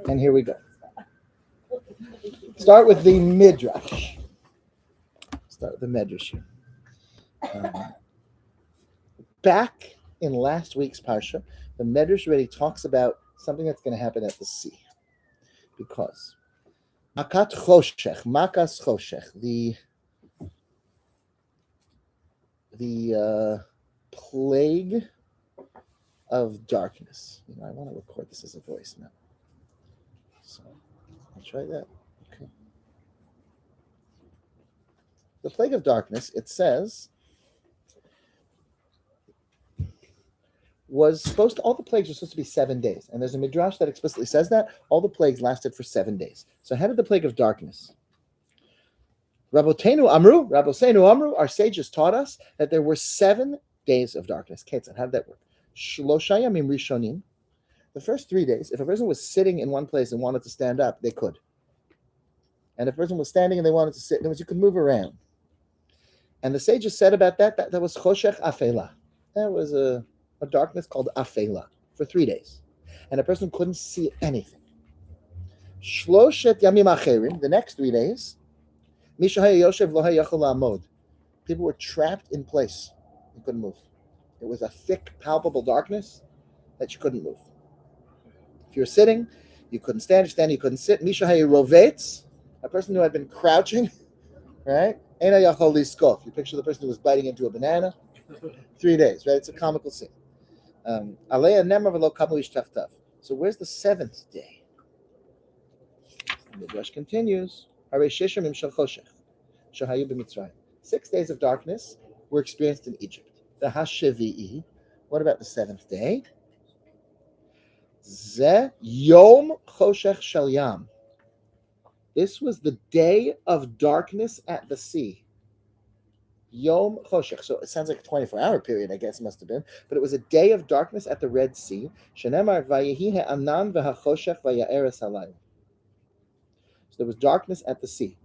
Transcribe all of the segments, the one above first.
And here we go. Start with the Midrash. Start with the Midrash here. Back in last week's Parsha, the Midrash already talks about something that's going to happen at the sea. Because Makat Choshech, Makas Choshech, the plague of darkness. I want to record this as a voice now. So I'll try that. Okay. The plague of darkness, it says, all the plagues are supposed to be 7 days. And there's a midrash that explicitly says that. All the plagues lasted for 7 days. So how did the plague of darkness? Rabboseinu Amru, our sages taught us that there were 7 days of darkness. Ketzad, how did that work? Shlosha yamim rishonim. The first 3 days, if a person was sitting in one place and wanted to stand up, they could. And if a person was standing and they wanted to sit, in other words, you could move around. And the sages said about that was choshech afela. That was a darkness called afela for 3 days. And a person couldn't see anything. Shloshet yamim acherim, the next 3 days, mishahaya yoshev lo hayachol la'amod. People were trapped in place. You couldn't move. It was a thick, palpable darkness that you couldn't move. If you were sitting, you couldn't stand. You couldn't sit. Mishahaya rovetz, a person who had been crouching, right? Eina yachol liskof. You picture the person who was biting into a banana. 3 days, right? It's a comical scene. Aleya nemar v'lo kamu ish taftav. So where's the 7th day? The Midrash continues. 6 days of darkness were experienced in Egypt. The Hashevi'i. What about the 7th day? Ze Yom Choshech Shel Yam. This was the day of darkness at the sea. Yom Choshech. So it sounds like a 24-hour period, I guess it must have been. But it was a day of darkness at the Red Sea. Shenemar Vayehi Ha'anan V'Hachoshech V'Ya'eres Halayim. So there was darkness at the sea.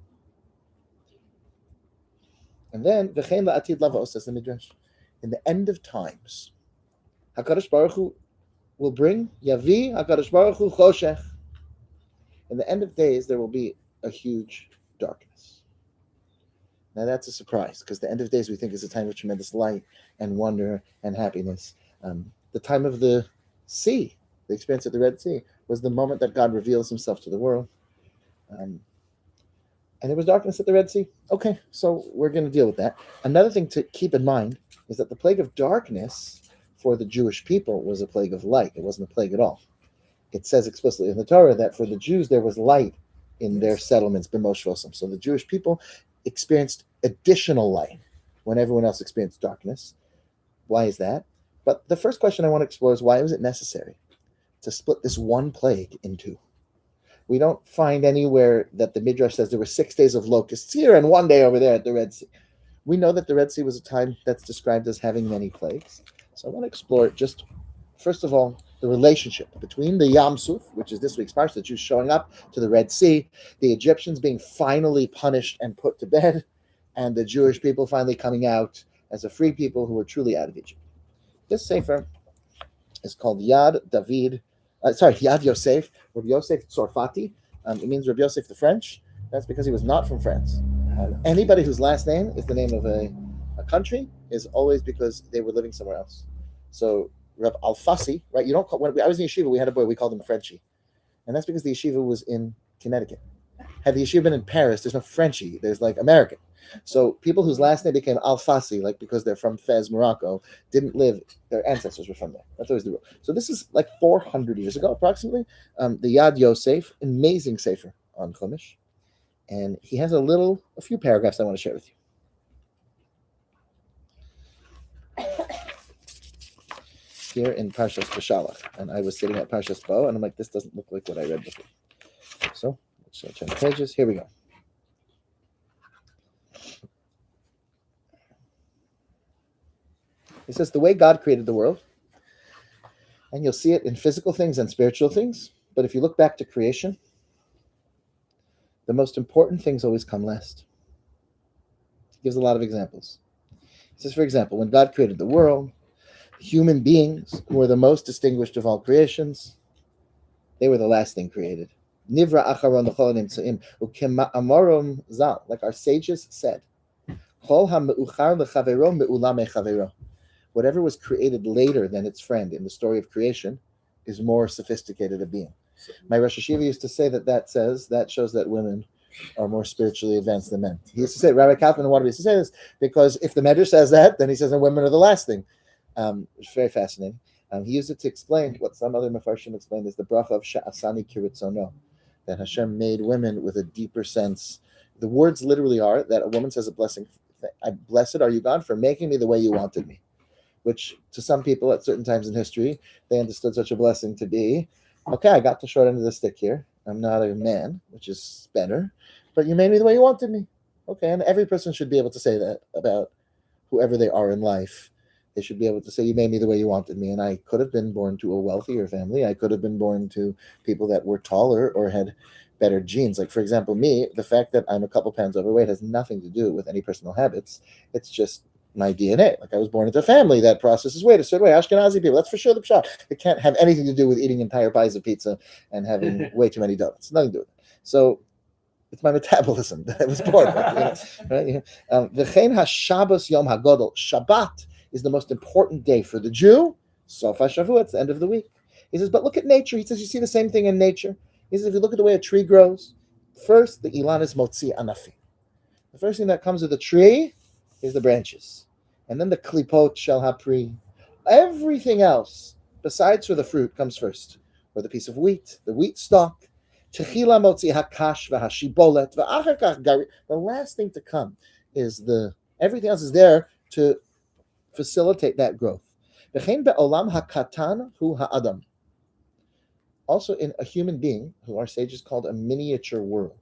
And then, V'chein la'atid lavos, says the Midrash, in the end of times, HaKadosh Baruch Hu will bring Yavi HaKadosh Baruch Hu Choshech. In the end of days, there will be a huge darkness. Now that's a surprise, because the end of days we think is a time of tremendous light and wonder and happiness. The time of the sea, the experience of the Red Sea, was the moment that God reveals himself to the world. And there was darkness at the Red Sea. Okay, so we're going to deal with that. Another thing to keep in mind is that the plague of darkness for the Jewish people was a plague of light. It wasn't a plague at all. It says explicitly in the Torah that for the Jews there was light in their settlements, b'moshvosim. So the Jewish people experienced additional light when everyone else experienced darkness. Why is that? But the first question I want to explore is, why was it necessary to split this one plague in two? We don't find anywhere that the Midrash says there were 6 days of locusts here and 1 day over there at the Red Sea. We know that the Red Sea was a time that's described as having many plagues. So I want to explore just, first of all, the relationship between the Yam Suf, which is this week's parsha, the Jews showing up to the Red Sea, the Egyptians being finally punished and put to bed, and the Jewish people finally coming out as a free people who were truly out of Egypt. This sefer is called Yad Yosef, Rabbi Yosef Tzorfati. It means Rabbi Yosef the French. That's because he was not from France. Anybody whose last name is the name of a country is always because they were living somewhere else. So Rav Alfasi, right? You don't call, when I was in yeshiva, we had a boy, we called him Frenchie. And that's because the yeshiva was in Connecticut. Had the yeshiva been in Paris, there's no Frenchie, there's like American. So people whose last name became Alfasi, like because they're from Fez, Morocco, didn't live, their ancestors were from there. That's always the rule. So this is like 400 years ago, approximately. The Yad Yosef, amazing sefer on Chumash. And he has a few paragraphs I want to share with you. Here in Parshas Beshalach, and I was sitting at Parshas Bo, and I'm like, this doesn't look like what I read before. So let's turn the pages. Here we go. He says, the way God created the world, and you'll see it in physical things and spiritual things, but if you look back to creation, the most important things always come last. He gives a lot of examples. He says, for example, when God created the world, human beings were the most distinguished of all creations. They were the last thing created. Nivra acharon l'chol nimtzaim ukema amorum zal, like our sages said. Kol ha'meuchar lechavero me'ulam echavero. Whatever was created later than its friend in the story of creation is more sophisticated a being. My Rosh Hashiva used to say that shows that women are more spiritually advanced than men. He used to say, Rabbi Kaufman wanted to say this because if the Medrash says that, then he says that women are the last thing. It's very fascinating. He used it to explain what some other Mefarshim explained as the bracha of Sha'asani Kiritzono, that Hashem made women with a deeper sense. The words literally are that a woman says a blessing, blessed are you, God, for making me the way you wanted me, which to some people at certain times in history, they understood such a blessing to be, okay, I got the short end of the stick here. I'm not a man, which is better, but you made me the way you wanted me. Okay, and every person should be able to say that about whoever they are in life. They should be able to say, you made me the way you wanted me. And I could have been born to a wealthier family. I could have been born to people that were taller or had better genes. Like, for example, me, the fact that I'm a couple pounds overweight has nothing to do with any personal habits. It's just my DNA. Like, I was born into a family that processes weight a certain way. Ashkenazi people, that's for sure the pshat. It can't have anything to do with eating entire pies of pizza and having way too many donuts. Nothing to do with it. So it's my metabolism that I was born with. Right? V'chein haShabbos Yom HaGodol. Shabbat is the most important day for the Jew. Sof HaShavua, it's the end of the week. He says, but look at nature. He says, you see the same thing in nature. He says, if you look at the way a tree grows, first, the ilan is motzi anafi. The first thing that comes with the tree is the branches. And then the klipot shel hapri. Everything else, besides for the fruit, comes first. Or the piece of wheat, the wheat stalk. Techila motzi hakash v'hashibolet v'achar kach gari. The last thing to come is everything else is there to facilitate that growth. V'chein be'olam hakatan hu ha'adam. Also in a human being, who our sages called a miniature world,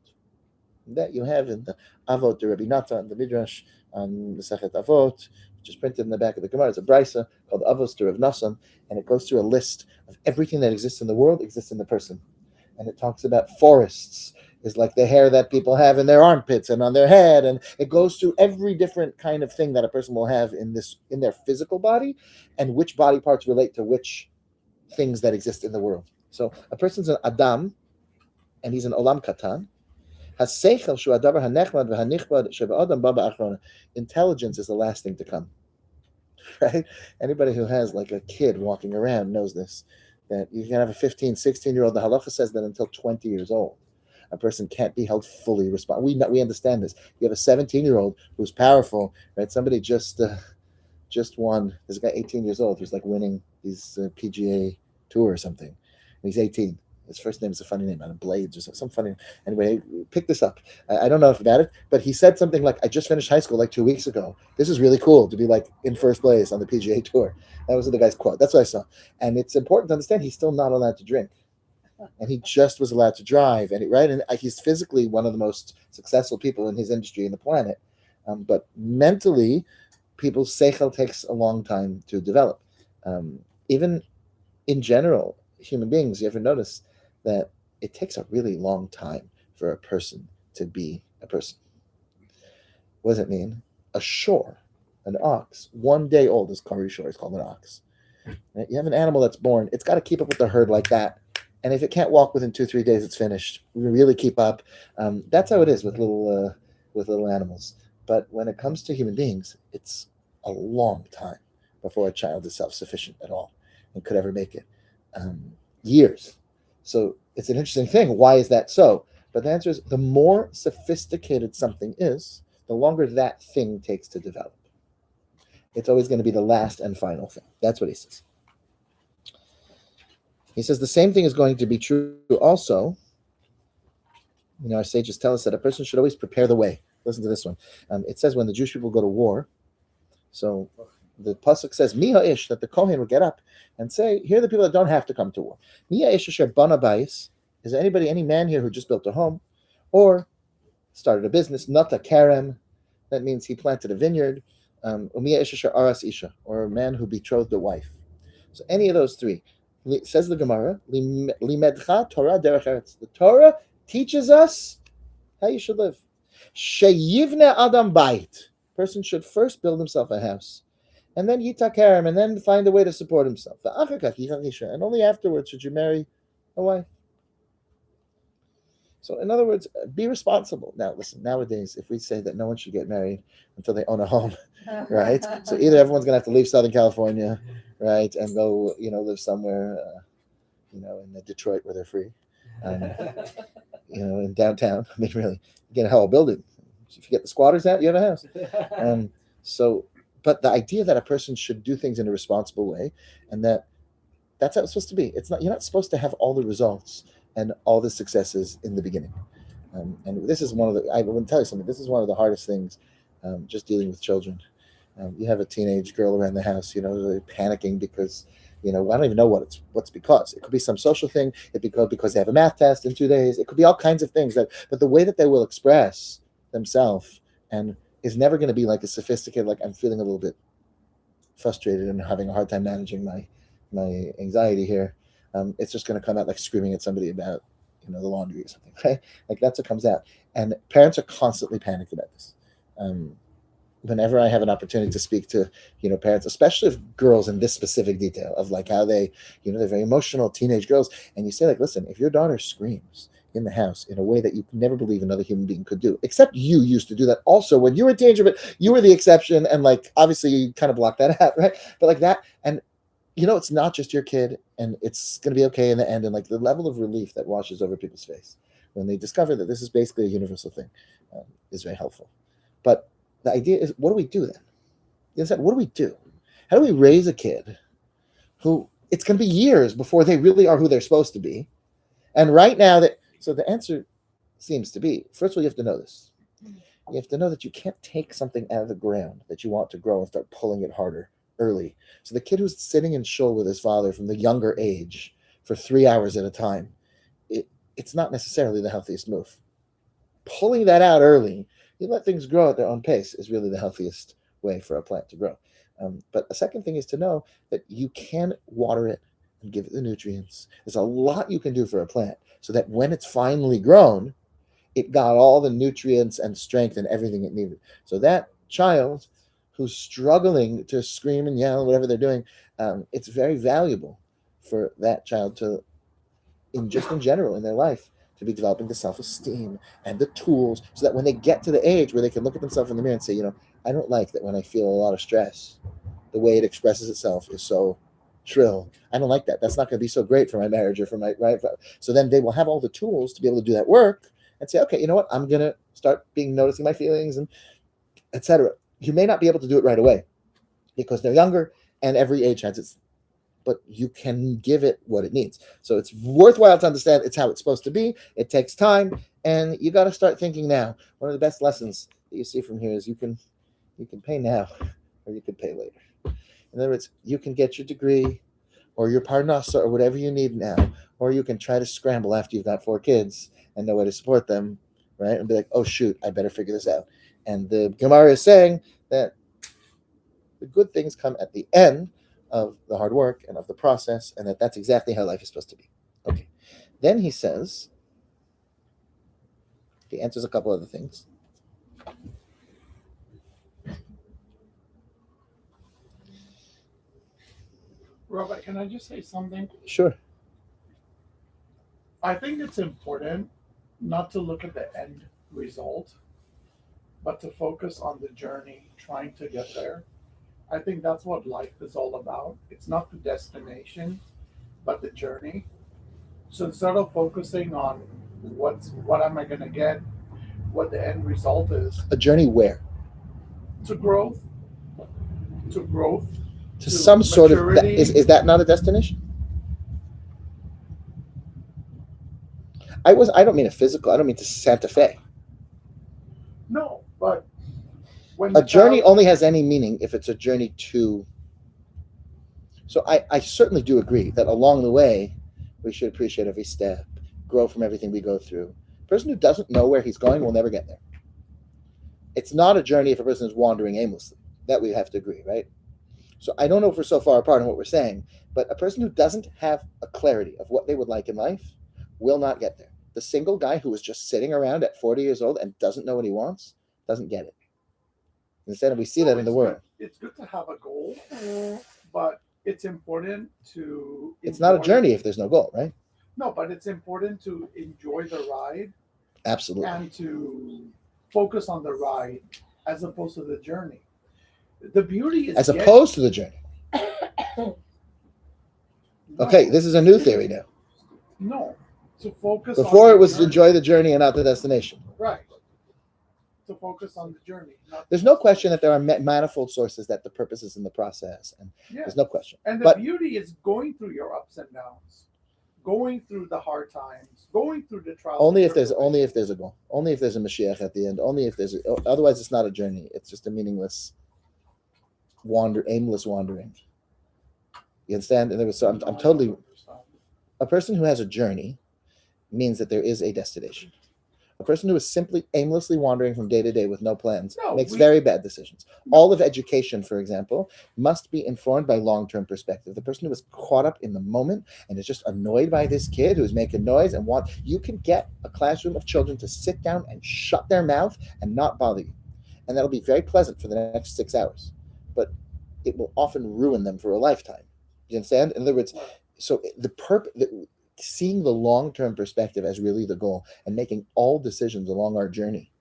that you have in the Avot, the Rabbi Natan, the Midrash, on the Sechet Avot, which is printed in the back of the Gemara. It's a brisa called Avos to Rav Nassan, and it goes through a list of everything that exists in the world exists in the person. And it talks about forests is like the hair that people have in their armpits and on their head, and it goes through every different kind of thing that a person will have in their physical body, and which body parts relate to which things that exist in the world. So a person's an Adam, and he's an Olam Katan. Intelligence is the last thing to come. Right? Anybody who has like a kid walking around knows this, that you can have a 15, 16-year-old. The halacha says that until 20 years old, a person can't be held fully responsible. We understand this. You have a 17-year-old who's powerful, right? Somebody just won. There's a guy 18 years old who's like winning these PGA Tour or something. And he's 18. His first name is a funny name, I don't know, Blades or some funny. Anyway, pick this up. I don't know if about it, but he said something like, "I just finished high school like 2 weeks ago. This is really cool to be like in first place on the PGA Tour." That was the guy's quote. That's what I saw. And it's important to understand he's still not allowed to drink, and he just was allowed to drive. And he's physically one of the most successful people in his industry in the planet, but mentally, people's seichel takes a long time to develop. Even in general, human beings, you ever notice that it takes a really long time for a person to be a person? What does it mean? A shore, an ox, 1 day old is Kari Shore. It's called an ox. Right? You have an animal that's born, it's got to keep up with the herd like that. And if it can't walk within 2-3 days, it's finished. We really keep up. That's how it is with little animals. But when it comes to human beings, it's a long time before a child is self-sufficient at all and could ever make it. Years. So it's an interesting thing. Why is that so? But the answer is, the more sophisticated something is, the longer that thing takes to develop. It's always going to be the last and final thing. That's what he says. He says the same thing is going to be true also. Our sages tell us that a person should always prepare the way. Listen to this one. It says when the Jewish people go to war, so the pasuk says, Miha ish, that the Kohen will get up and say, here are the people that don't have to come to war. Miha ish asher bana bayis, is there any man here who just built a home or started a business? Nata karem, that means he planted a vineyard. Umiya ish asher aras isha, or a man who betrothed a wife. So any of those three. Says the Gemara, Limedcha Torah derech eretz. The Torah teaches us how you should live. Sheyivne adam bayit. Person should first build himself a house, and then yitakerem, and then find a way to support himself. And only afterwards should you marry a wife. So, in other words, be responsible. Now, listen, nowadays, if we say that no one should get married until they own a home, right? So, either everyone's going to have to leave Southern California, right, and go, live somewhere, in Detroit where they're free, um, in downtown. I mean, really, you get a hell of a building. If you get the squatters out, you have a house. Um, so, but the idea that a person should do things in a responsible way, and that's how it's supposed to be. It's not You're not supposed to have all the results and all the successes in the beginning. And this is one of the I will tell you something. This is one of the hardest things, just dealing with children. You have a teenage girl around the house, they're panicking because I don't even know what's because. It could be some social thing. It could be because they have a math test in 2 days. It could be all kinds of things but the way that they will express themselves and is never going to be like a sophisticated, like I'm feeling a little bit frustrated and having a hard time managing my anxiety here. It's just going to come out like screaming at somebody about the laundry or something, right? Like that's what comes out. And parents are constantly panicked about this. Whenever I have an opportunity to speak to parents, especially of girls in this specific detail of like how they they're very emotional teenage girls, and you say like, listen, if your daughter screams in the house in a way that you can never believe another human being could do, except you used to do that also when you were a teenager, but you were the exception, and like obviously you kind of blocked that out, right? But like that, and it's not just your kid, and it's going to be okay in the end, and like the level of relief that washes over people's face when they discover that this is basically a universal thing is very helpful. But the idea is, what do we do then? What do we do? How do we raise a kid who it's going to be years before they really are who they're supposed to be? And right now, so the answer seems to be, first of all, you have to know this. You have to know that you can't take something out of the ground that you want to grow and start pulling it harder early. So the kid who's sitting in shul with his father from the younger age for 3 hours at a time, it's not necessarily the healthiest move. Pulling that out early, you let things grow at their own pace, is really the healthiest way for a plant to grow. But a second thing is to know that you can water it and give it the nutrients. There's a lot you can do for a plant so that when it's finally grown, it got all the nutrients and strength and everything it needed. So that child who's struggling to scream and yell, whatever they're doing, it's very valuable for that child to, in general in their life, to be developing the self-esteem and the tools so that when they get to the age where they can look at themselves in the mirror and say, I don't like that when I feel a lot of stress, the way it expresses itself is so shrill. I don't like that. That's not going to be so great for my marriage or for my, right? So then they will have all the tools to be able to do that work and say, okay, you know what? I'm going to start noticing my feelings and etc. You may not be able to do it right away because they're younger and every age has its, but you can give it what it needs. So it's worthwhile to understand it's how it's supposed to be. It takes time, and you got to start thinking now. One of the best lessons that you see from here is you can pay now, or you can pay later. In other words, you can get your degree, or your parnasa, or whatever you need now, or you can try to scramble after you've got 4 kids and know way to support them, right? And be like, oh shoot, I better figure this out. And the Gemara is saying that the good things come at the end of the hard work and of the process, and that's exactly how life is supposed to be. Okay. Then he says, he answers a couple other things. Robert, can I just say something? Sure. I think it's important not to look at the end result, but to focus on the journey trying to get there. I think that's what life is all about. It's not the destination, but the journey. So instead of focusing on what am I going to get, what the end result is, A journey where? to growth, to growth, To some sort of, maturity. is that not a destination? I don't mean a physical, I don't mean to Santa Fe. No, but when A journey only has any meaning if it's a journey to. So I certainly do agree that along the way, we should appreciate every step, grow from everything we go through. A person who doesn't know where he's going will never get there. It's not a journey if a person is wandering aimlessly. That we have to agree, right? So I don't know if we're so far apart in what we're saying, but a person who doesn't have a clarity of what they would like in life will not get there. The single guy who is just sitting around at 40 years old and doesn't know what he wants doesn't get it. Instead, we see that in the world. It's good to have a goal, but it's important to. It's not a journey if there's no goal, right? No, but it's important to enjoy the ride Absolutely. and to focus on the ride as opposed to the journey. The beauty is As opposed to the journey. Okay, this is a new theory now. No, to focus Before on the it was journey. enjoy the journey and not the destination. Right. To focus on the journey. Not There's no question that there are manifold sources that the purpose is in the process, and yeah. there's no question. And the But beauty is going through your ups and downs, going through the hard times, going through the trials. only and if there's tribulations. a goal, only if there's a Mashiach at the end, only if there's otherwise it's not a journey. It's just a meaningless aimless wandering. You understand? And there was so I'm No, I don't totally understand. a person who has a journey means that there is a destination. A person who is simply aimlessly wandering from day to day with no plans makes very bad decisions. All of education, for example, must be informed by long-term perspective. The person who is caught up in the moment and is just annoyed by this kid who's making noise and you can get a classroom of children to sit down and shut their mouth and not bother you. And that'll be very pleasant for the next 6 hours. But it will often ruin them for a lifetime. You understand? In other words, so seeing the long-term perspective as really the goal and making all decisions along our journey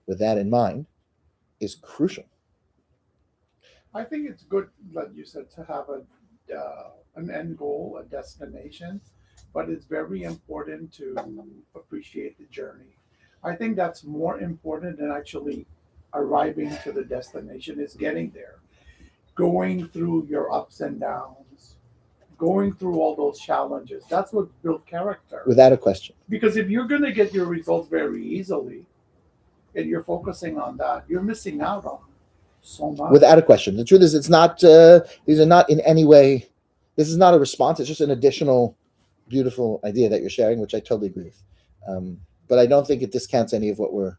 with that in mind is crucial. I think it's good, like you said, to have an end goal, a destination, but it's very important to appreciate the journey. I think that's more important than actually arriving to the destination. Is getting there, going through your ups and downs, going through all those challenges. That's what builds character. Without a question. Because if you're going to get your results very easily and you're focusing on that, you're missing out on so much. Without a question. The truth is, it's not, these are not in any way, this is not a response. It's just an additional beautiful idea that you're sharing, which I totally agree with. But I don't think it discounts any of what we're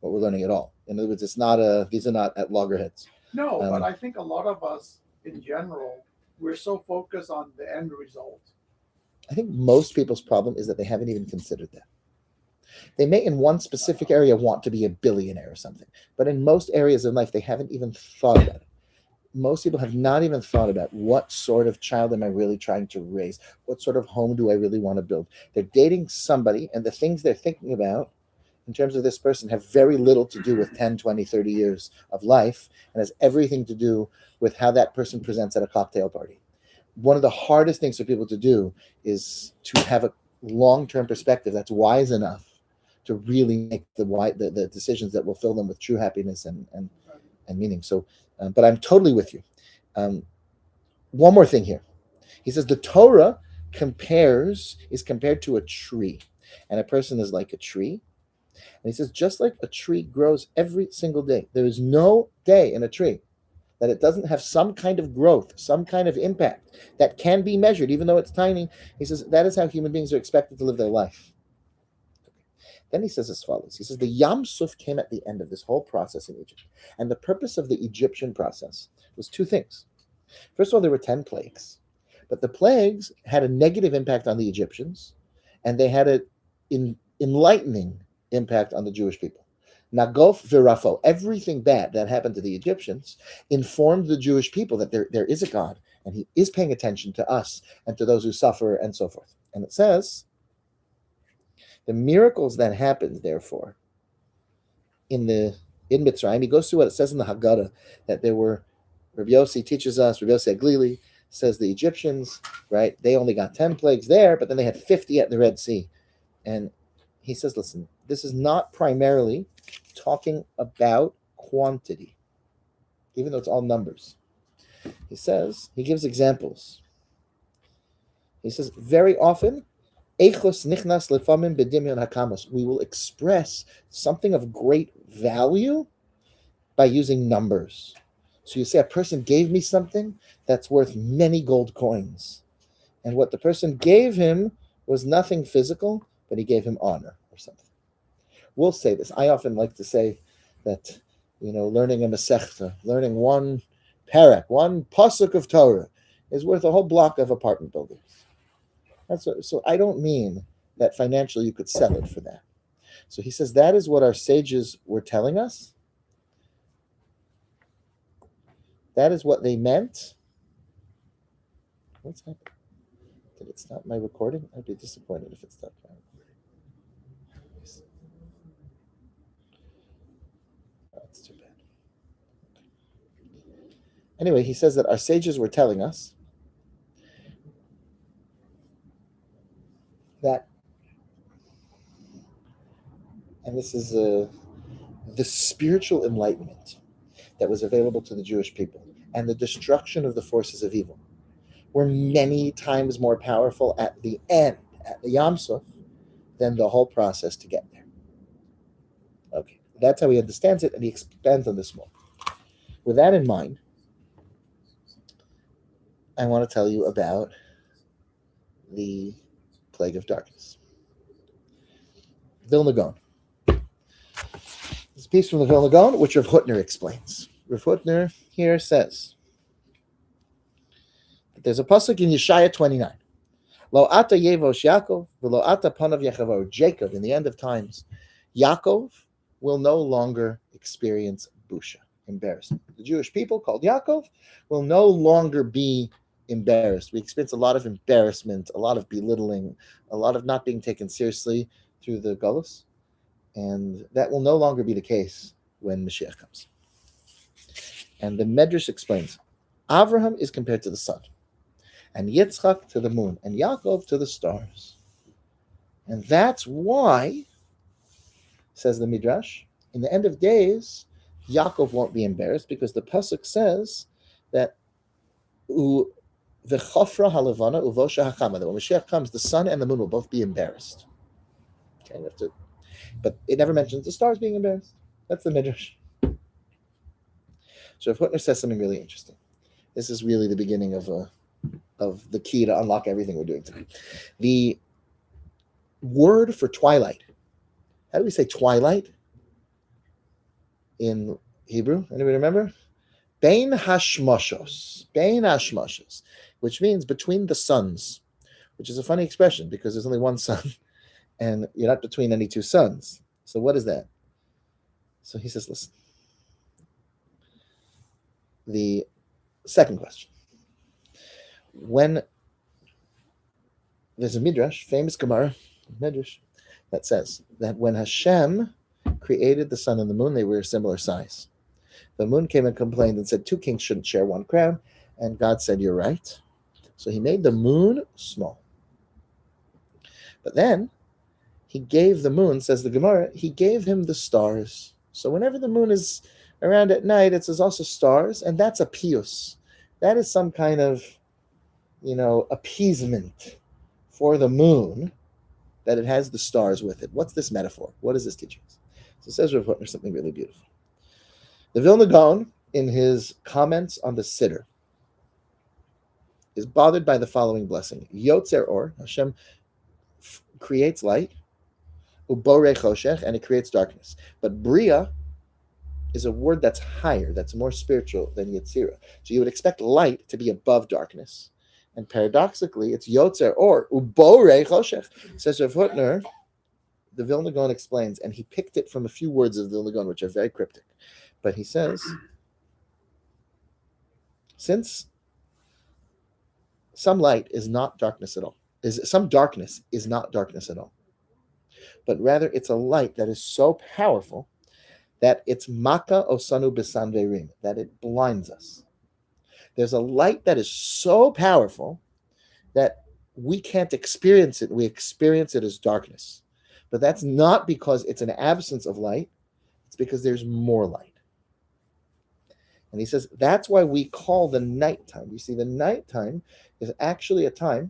learning at all. In other words, these are not at loggerheads. No, but I think a lot of us in general, we're so focused on the end result. I think most people's problem is that they haven't even considered that. They may in one specific area want to be a billionaire or something, but in most areas of life, they haven't even thought about it. Most people have not even thought about what sort of child am I really trying to raise? What sort of home do I really want to build? They're dating somebody, and the things they're thinking about in terms of this person have very little to do with 10, 20, 30 years of life, and has everything to do with how that person presents at a cocktail party. One of the hardest things for people to do is to have a long-term perspective that's wise enough to really make the decisions that will fill them with true happiness and meaning. So, but I'm totally with you. One more thing here. He says the Torah is compared to a tree, and a person is like a tree. And he says, just like a tree grows every single day, there is no day in a tree that it doesn't have some kind of growth, some kind of impact that can be measured, even though it's tiny. He says, that is how human beings are expected to live their life. Then he says as follows. He says, the Yam Suf came at the end of this whole process in Egypt. And the purpose of the Egyptian process was two things. First of all, there were 10 plagues. But the plagues had a negative impact on the Egyptians, and they had an enlightening impact on the Jewish people. Nagof virafo, everything bad that happened to the Egyptians informed the Jewish people that there is a God, and he is paying attention to us and to those who suffer and so forth. And it says, the miracles that happened, therefore, in Mitzrayim, he goes through what it says in the Haggadah, that there were, Rabbi Yossi teaches us, Rabbi Yossi Aglili says the Egyptians, right, they only got 10 plagues there, but then they had 50 at the Red Sea. And he says, listen, this is not primarily talking about quantity, even though it's all numbers. He says, he gives examples. He says, very often, we will express something of great value by using numbers. So you say a person gave me something that's worth many gold coins. And what the person gave him was nothing physical, but he gave him honor or something. We'll say this. I often like to say that, learning a Masechta, learning one parak, one pasuk of Torah is worth a whole block of apartment buildings. So I don't mean that financially you could sell it for that. So he says that is what our sages were telling us. That is what they meant. What's happening? Did it stop my recording? I'd be disappointed if it stopped my recording. Anyway, he says that our sages were telling us that, and this is the spiritual enlightenment that was available to the Jewish people and the destruction of the forces of evil were many times more powerful at the end, at the Yam Suf, than the whole process to get there. Okay, that's how he understands it, and he expands on this more. With that in mind, I want to tell you about the plague of darkness. Vilna Gaon. This piece from the Vilna Gaon, which Rav Hutner explains. Rav Hutner here says that there's a pasuk in Yeshaya 29. Lo ata yevosh Yaakov, v'lo ata panav yechavaru. Jacob, in the end of times, Yaakov will no longer experience busha, embarrassment. The Jewish people called Yaakov will no longer be embarrassed. We experience a lot of embarrassment, a lot of belittling, a lot of not being taken seriously through the Galus, and that will no longer be the case when Mashiach comes. And the Medrash explains, Avraham is compared to the sun, and Yitzchak to the moon, and Yaakov to the stars. And that's why, says the Midrash, in the end of days, Yaakov won't be embarrassed, because the pasuk says that the chofra halavana uvosha hachama, that when Mashiach comes, the sun and the moon will both be embarrassed. Okay, we have to, but it never mentions the stars being embarrassed. That's the Midrash. So if Hutner says something really interesting, this is really the beginning of the key to unlock everything we're doing today. The word for twilight, how do we say twilight in Hebrew? Anybody remember? Bein hashmoshos, which means between the suns, which is a funny expression because there's only one sun and you're not between any two suns. So what is that? So he says, listen. The second question. When there's a Midrash, famous Gemara, Midrash, that says that when Hashem created the sun and the moon, they were a similar size. The moon came and complained and said 2 kings shouldn't share one crown, and God said, you're right. So he made the moon small. But then he gave the moon, says the Gemara, he gave him the stars. So whenever the moon is around at night, it says also stars, and that's a pius. That is some kind of, appeasement for the moon, that it has the stars with it. What's this metaphor? What is this teaching us? So it says Rav Hutner something really beautiful. The Vilna Gaon, in his comments on the Siddur, is bothered by the following blessing. Yotzer or, Hashem creates light, ubore choshech, and it creates darkness. But Bria is a word that's higher, that's more spiritual than Yetzirah. So you would expect light to be above darkness. And paradoxically, it's Yotzer or ubore choshech. Says Rav Hutner, the Vilna Gaon explains, and he picked it from a few words of the Vilna Gaon, which are very cryptic. But he says, since some light is not darkness at all, some darkness is not darkness at all, but rather it's a light that is so powerful that it's maka osanu besanverim, that it blinds us. There's a light that is so powerful that we can't experience it. We experience it as darkness. But that's not because it's an absence of light. It's because there's more light. And he says that's why we call the nighttime. You see, the nighttime is actually a time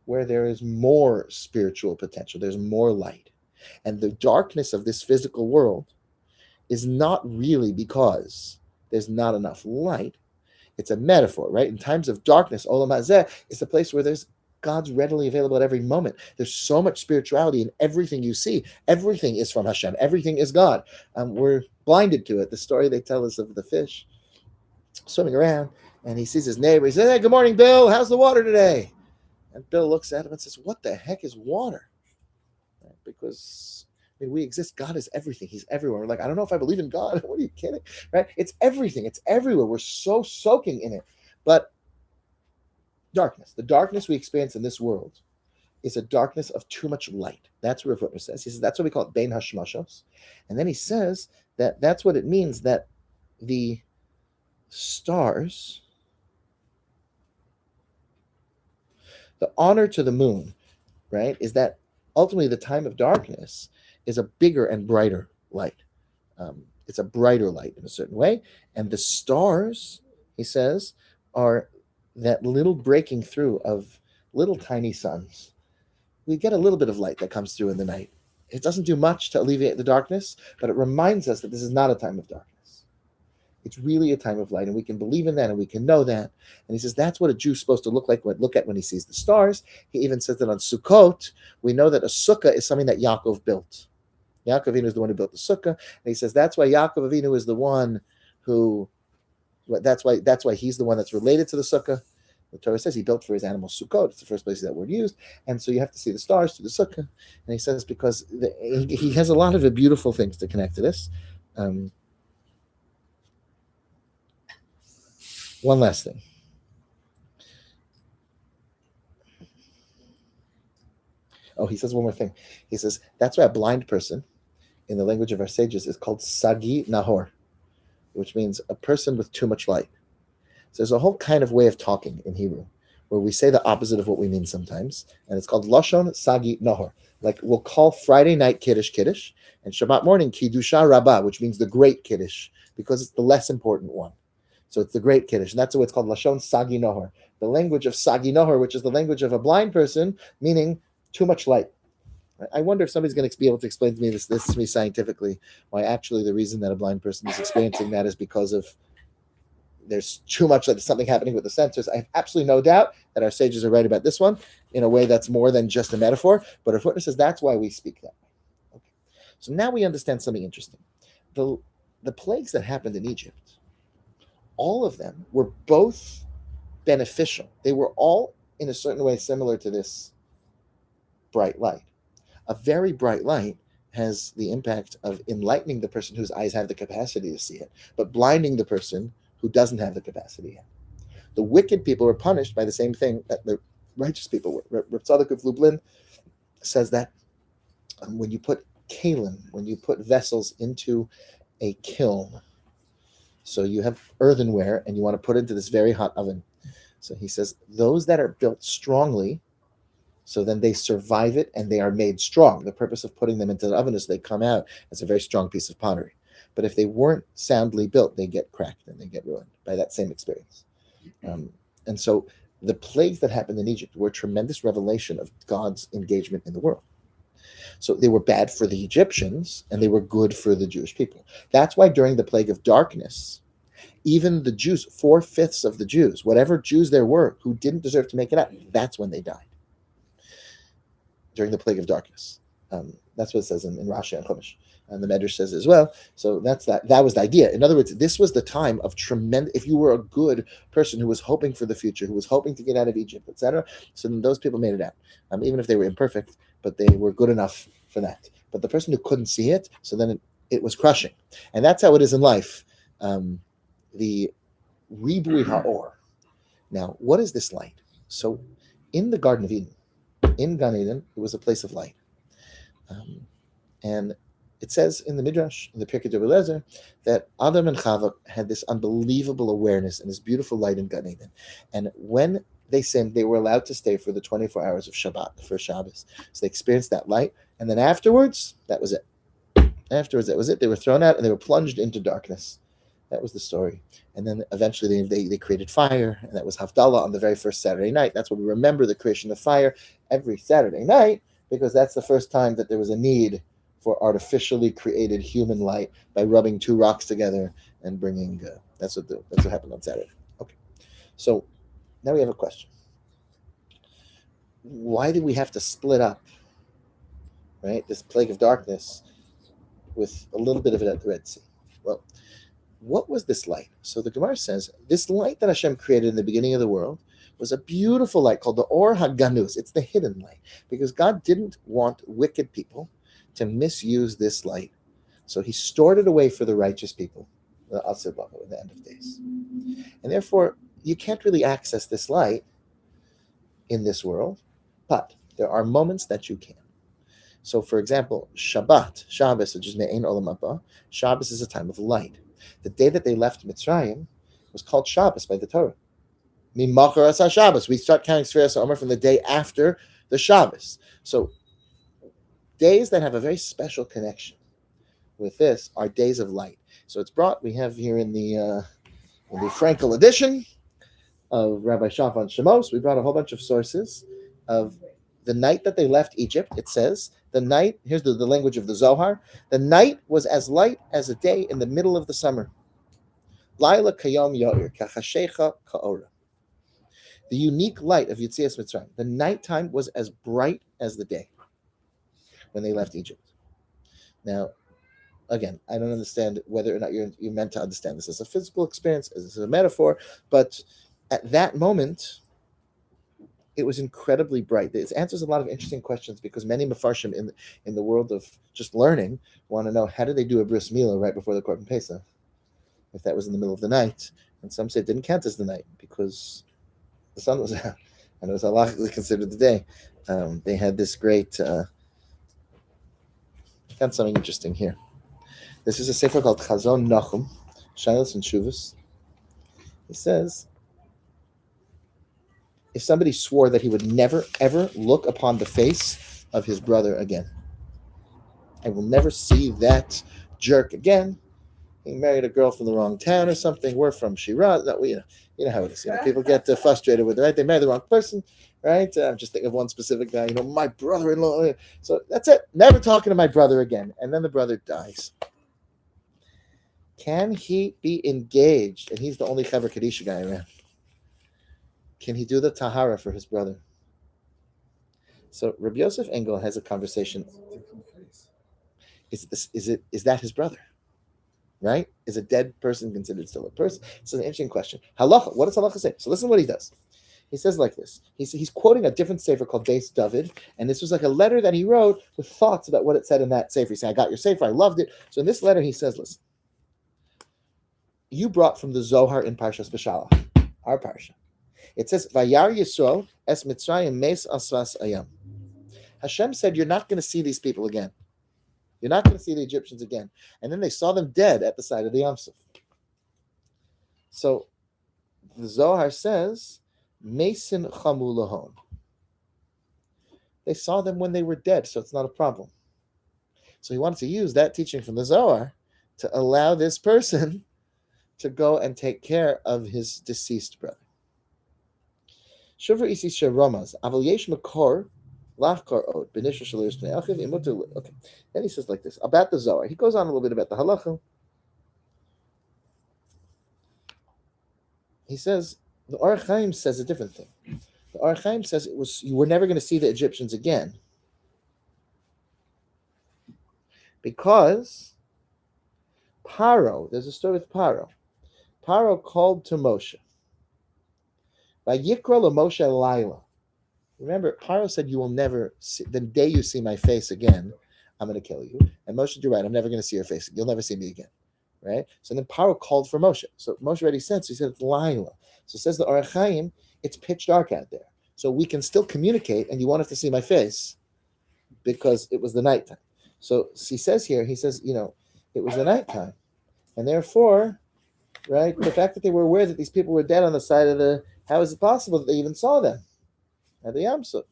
where there is more spiritual potential. There's more light. And the darkness of this physical world is not really because there's not enough light. It's a metaphor, right? In times of darkness, Olam Hazeh is a place where there's God's readily available at every moment. There's so much spirituality in everything you see. Everything is from Hashem. Everything is God. We're blinded to it. The story they tell us of the fish swimming around, and he sees his neighbor. He says, hey, good morning, Bill. How's the water today? And Bill looks at him and says, what the heck is water? Right? Because we exist. God is everything. He's everywhere. We're like, I don't know if I believe in God. What are you kidding? Right? It's everything. It's everywhere. We're so soaking in it. But darkness, the darkness we experience in this world is a darkness of too much light. That's what Rav Hutner says. He says that's what we call it, bein hashmashos. And then he says that that's what it means, that the stars, the honor to the moon, right, is that ultimately the time of darkness is a bigger and brighter light. It's a brighter light in a certain way. And the stars, he says, are that little breaking through of little tiny suns. We get a little bit of light that comes through in the night. It doesn't do much to alleviate the darkness, but it reminds us that this is not a time of darkness. It's really a time of light, and we can believe in that, and we can know that. And he says that's what a Jew's supposed to look at when he sees the stars. He even says that on Sukkot, we know that a sukkah is something that Yaakov built. Yaakov Avinu is the one who built the sukkah, and he says that's why Yaakov Avinu is the one who. That's why he's the one that's related to the sukkah. The Torah says he built for his animal Sukkot. It's the first place that word used, and so you have to see the stars through the sukkah. And he says because he has a lot of beautiful things to connect to this. One last thing. Oh, he says one more thing. He says that's why a blind person, in the language of our sages, is called Sagi Nahor, which means a person with too much light. So there's a whole kind of way of talking in Hebrew where we say the opposite of what we mean sometimes, and it's called Lashon Sagi Nahor. Like we'll call Friday night Kiddush Kiddush, and Shabbat morning Kiddusha Rabbah, which means the great Kiddush, because it's the less important one. So it's the great Kiddush, and that's what it's called, Lashon Sagi Nohor, the language of Sagi Nohor, which is the language of a blind person, meaning too much light. I wonder if somebody's going to be able to explain to me this to me scientifically, why actually the reason that a blind person is experiencing that is because of there's too much light, there's something happening with the sensors. I have absolutely no doubt that our sages are right about this one in a way that's more than just a metaphor, but our footnote says that's why we speak that way. Okay. So now we understand something interesting. The plagues that happened in Egypt, all of them were both beneficial. They were all, in a certain way, similar to this bright light. A very bright light has the impact of enlightening the person whose eyes have the capacity to see it, but blinding the person who doesn't have the capacity yet. The wicked people were punished by the same thing that the righteous people were. Reb Tzadok of Lublin says that when you put kalim, when you put vessels into a kiln, so you have earthenware and you want to put it into this very hot oven. So he says, those that are built strongly, so then they survive it and they are made strong. The purpose of putting them into the oven is they come out as a very strong piece of pottery. But if they weren't soundly built, they get cracked and they get ruined by that same experience. And so the plagues that happened in Egypt were a tremendous revelation of God's engagement in the world. So they were bad for the Egyptians and they were good for the Jewish people. That's why during the plague of darkness, even the Jews, 4/5 of the Jews, whatever Jews there were who didn't deserve to make it out, that's when they died. During the plague of darkness. That's what it says in Rashi and Chumash. And the Medrash says as well. So that's that. That was the idea. In other words, this was the time of tremendous. If you were a good person who was hoping for the future, who was hoping to get out of Egypt, etc., so then those people made it out, even if they were imperfect, but they were good enough for that. But the person who couldn't see it, so then it was crushing, and that's how it is in life. The Ribui Haor. Now, what is this light? So, in the Garden of Eden, in Gan Eden, it was a place of light, and it says in the Midrash, in the Pirkei Eliezer, that Adam and Chava had this unbelievable awareness and this beautiful light in Gan Eden. And when they sinned, they were allowed to stay for the 24 hours of Shabbat, the first Shabbos. So they experienced that light. And then afterwards, that was it. Afterwards, that was it. They were thrown out and they were plunged into darkness. That was the story. And then eventually they created fire, and that was Havdalah on the very first Saturday night. That's what we remember the creation of fire every Saturday night, because that's the first time that there was a need for artificially created human light by rubbing two rocks together and bringing. That's what happened on Saturday. Okay, so now we have a question. Why did we have to split up, right? This plague of darkness with a little bit of it at the Red Sea. Well, what was this light? So the Gemara says this light that Hashem created in the beginning of the world was a beautiful light called the Or HaGanuz. It's the hidden light, because God didn't want wicked people to misuse this light. So he stored it away for the righteous people, the Asir Bava, in the end of days. And therefore, you can't really access this light in this world, but there are moments that you can. So, for example, Shabbos, which is Me'ein Olam Haba, Shabbos is a time of light. The day that they left Mitzrayim, was called Shabbos by the Torah. Mimachar asa Shabbos. We start counting Sfiras Omer from the day after the Shabbos. So days that have a very special connection with this are days of light. So it's brought. We have here in the Frankel edition of Rabbi Shafan Shemos. We brought a whole bunch of sources of the night that they left Egypt. It says the night. Here's the language of the Zohar. The night was as light as a day in the middle of the summer. Laila kayom yoir kachashecha kaora. The unique light of Yetzias Mitzrayim. The nighttime was as bright as the day when they left Egypt. Now, again, I don't understand whether or not you're meant to understand this as a physical experience, as a metaphor, but at that moment, it was incredibly bright. It answers a lot of interesting questions because many Mefarshim in the world of just learning want to know how did they do a bris milah right before the Korban Pesach, if that was in the middle of the night. And some say it didn't count as the night because the sun was out and it was halachically considered the day. They had this great, I found something interesting here. This is a sefer called Chazon Nachum, Shailos and Shuvas. He says, if somebody swore that he would never, ever look upon the face of his brother again, I will never see that jerk again. He married a girl from the wrong town or something. We're from Shiraz. No, you know how it is. People get frustrated with it, right? They marry the wrong person, right? I'm just thinking of one specific guy. My brother-in-law. So that's it. Never talking to my brother again. And then the brother dies. Can he be engaged? And he's the only Chaver Kadisha guy around. Can he do the tahara for his brother? So Rabbi Yosef Engel has a conversation. Is that his brother? Right? Is a dead person considered still a person? It's an interesting question. Halacha. What does halacha say? So listen to what he does. He says like this. He's quoting a different sefer called Beis David, and this was like a letter that he wrote with thoughts about what it said in that sefer. He said, I got your sefer, I loved it. So in this letter he says, listen, you brought from the Zohar in Parshas Beshalach, our parsha. It says, Vayar Yisrael es Mitzrayim mes asvas ayam. Hashem said, you're not going to see these people again. You're not going to see the Egyptians again. And then they saw them dead at the side of the Yam Suf. So the Zohar says, Mesin chamu lahon. They saw them when they were dead, so it's not a problem. So he wanted to use that teaching from the Zohar to allow this person to go and take care of his deceased brother. Shuvra isi sheromas aval yesh makor lachkar od benisha shalir pnei achiv imuter. Okay, then he says like this about the Zohar. He goes on a little bit about the halacha. He says the Orach Chaim says a different thing. The Orach Chaim says you were never going to see the Egyptians again because Paro. There's a story with Paro. Paro called to Moshe. By Yikra Moshe Laila. Remember, Paro said, you will never see, the day you see my face again, I'm going to kill you. And Moshe said, you're right, I'm never going to see your face. You'll never see me again. Right? So then Paro called for Moshe. So Moshe already said, so he said, it's Laila. So it says the Orach Chaim, it's pitch dark out there. So we can still communicate, and you won't have to see my face because it was the nighttime. So he says here, it was the nighttime. And therefore, right, the fact that they were aware that these people were dead on the side of the, how is it possible that they even saw them at the Yam Suf?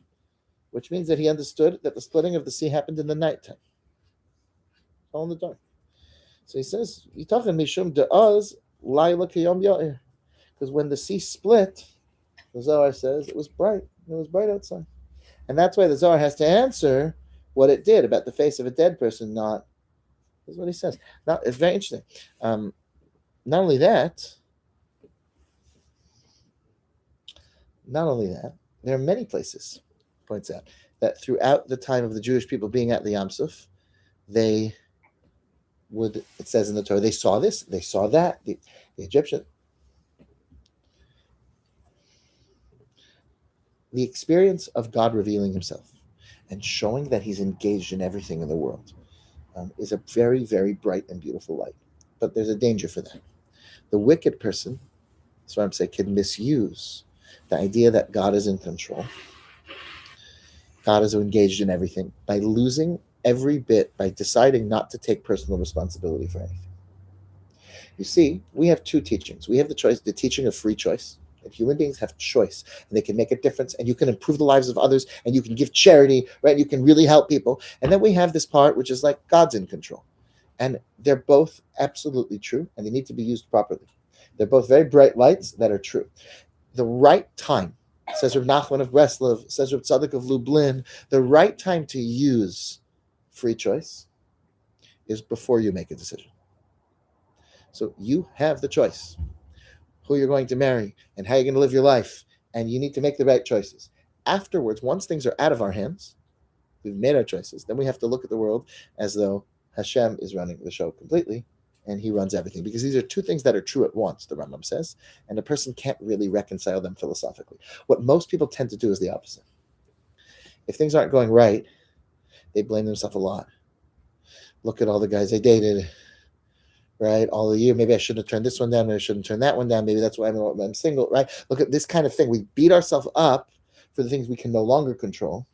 Which means that he understood that the splitting of the sea happened in the nighttime. All in the dark. So he says, Yitachan mishum de'az laila kiyom ya'ir. Because when the sea split, the Zohar says it was bright. It was bright outside. And that's why the Zohar has to answer what it did about the face of a dead person, not. That's what he says. Now, it's very interesting. Not only that, there are many places, points out, that throughout the time of the Jewish people being at the Yam Suf, they would, it says in the Torah, they saw this, they saw that, the Egyptian. The experience of God revealing himself and showing that he's engaged in everything in the world is a very, very bright and beautiful light. But there's a danger for that. The wicked person, that's what I'm saying, can misuse the idea that God is in control. God is engaged in everything by losing every bit, by deciding not to take personal responsibility for anything. You see, we have two teachings. We have the choice, the teaching of free choice. That human beings have choice and they can make a difference and you can improve the lives of others and you can give charity, right? You can really help people. And then we have this part which is like God's in control. And they're both absolutely true and they need to be used properly. They're both very bright lights that are true. The right time, says Reb Nachman of Breslov, says Reb Tzadok of Lublin, the right time to use free choice is before you make a decision. So you have the choice who you're going to marry and how you're going to live your life, and you need to make the right choices. Afterwards, once things are out of our hands, we've made our choices, then we have to look at the world as though Hashem is running the show completely and he runs everything, because these are two things that are true at once, the Rambam says, and a person can't really reconcile them philosophically. What most people tend to do is the opposite. If things aren't going right, they blame themselves a lot. Look at all the guys I dated, right? All the year, maybe I shouldn't have turned this one down, maybe I shouldn't turn that one down, maybe that's why I'm single, right? Look at this kind of thing. We beat ourselves up for the things we can no longer control,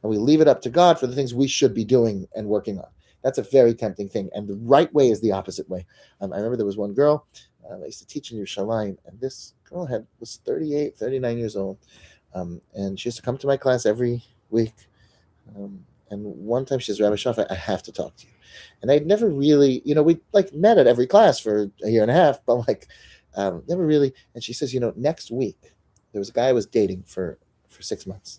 and we leave it up to God for the things we should be doing and working on. That's a very tempting thing. And the right way is the opposite way. I remember there was one girl, I used to teach in Yerushalayim, and this girl was 38, 39 years old. And she used to come to my class every week. And one time she says, Rabbi Shaf, I have to talk to you. And I'd never really, we like met at every class for a year and a half, but never really. And she says, next week, there was a guy I was dating for 6 months.